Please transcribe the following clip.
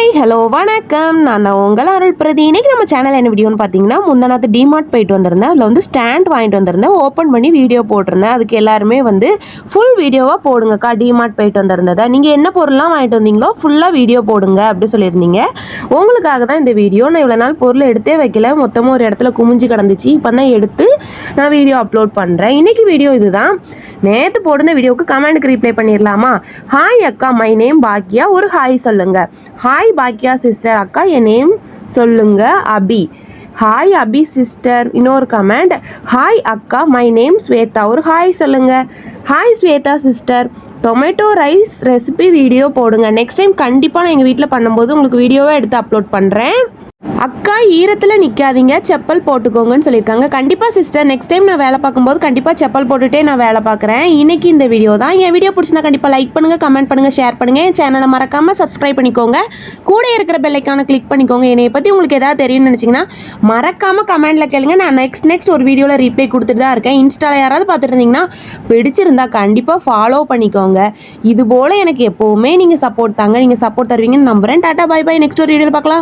Hi hello வணக்கம். நான் உங்கள் அருள் பிரதி. இன்றைக்கி நம்ம சேனல் என்ன வீடியோன்னு பார்த்தீங்கன்னா, முந்தானாத்து டிமார்ட் போயிட்டு வந்திருந்தேன். அதில் வந்து ஸ்டாண்ட் வாங்கிட்டு வந்திருந்தேன். ஓப்பன் பண்ணி வீடியோ போட்டிருந்தேன். அதுக்கு எல்லாருமே வந்து ஃபுல் வீடியோவாக போடுங்கக்கா, டிமார்ட் போயிட்டு வந்திருந்ததை நீங்கள் என்ன பொருள்லாம் வாங்கிட்டு வந்தீங்களோ ஃபுல்லாக வீடியோ போடுங்க அப்படி சொல்லியிருந்தீங்க. உங்களுக்காக தான் இந்த வீடியோ. நான் இவ்வளோ நாள் பொருள் எடுத்தே வைக்கல, மொத்தமாக ஒரு இடத்துல குமிஞ்சு கிடந்துச்சு. இப்போ தான் எடுத்து நான் வீடியோ அப்லோட் பண்ணுறேன். இன்றைக்கி வீடியோ இதுதான். நேற்று போடுன வீடியோவுக்கு கமெண்ட்டுக்கு ரிப்ளை பண்ணிடலாமா? ஹாய் அக்கா, மை நேம் பாக்கியா, ஒரு ஹாய் சொல்லுங்க. ஹாய் பாக்கியா சிஸ்டர். அக்கா என் நேம் சொல்லுங்க அபி. Hi Abi sister. இன்னொரு கமெண்ட், ஹாய் அக்கா மை நேம் ஸ்வேதா, ஒரு ஹாய் சொல்லுங்க. Hi Swetha sister. Tomato rice recipe video போடுங்க. நெக்ஸ்ட் டைம் கண்டிப்பாக நான் எங்கள் வீட்டில் பண்ணும்போது உங்களுக்கு வீடியோவை எடுத்து அப்லோட் பண்ணுறேன். அக்கா ஈரத்தில் நிற்காதீங்க, செப்பல் போட்டுக்கோங்கன்னு சொல்லியிருக்காங்க. கண்டிப்பாக சிஸ்டர், நெக்ஸ்ட் டைம் நான் வேலை பார்க்கும்போது கண்டிப்பாக செப்பல் போட்டுகிட்டே நான் வேலை பார்க்குறேன். இன்றைக்கி இந்த வீடியோ தான். என் வீடியோ பிடிச்சிருந்தா கண்டிப்பாக லைக் பண்ணுங்கள், கமெண்ட் பண்ணுங்கள், ஷேர் பண்ணுங்கள். என் சேனலை மறக்காமல் சப்ஸ்கிரைப் பண்ணிக்கோங்க. கூட இருக்கிற பெல்லைக்கான கிளிக் பண்ணிக்கோங்க. என்னை பற்றி உங்களுக்கு எதாவது தெரியும்னு நினச்சிங்கன்னா மறக்காமல் கமெண்ட்டில் கேளுங்க. நான் நெக்ஸ்ட் ஒரு வீடியோவில் ரீப்ளை கொடுத்துட்டு தான் இருக்கேன். இன்ஸ்டாவில் யாராவது பார்த்துட்டு இருந்தீங்கன்னா பிடிச்சிருந்தா கண்டிப்பாக ஃபாலோ பண்ணிக்கோங்க. இதுபோல் எனக்கு எப்போவுமே நீங்கள் சப்போர்ட் தாங்க. நீங்கள் சப்போர்ட் தருவீங்கன்னு நம்புகிறேன். Tata bye by. நெக்ஸ்ட் ஒரு வீடியோவில் பார்க்கலாம்.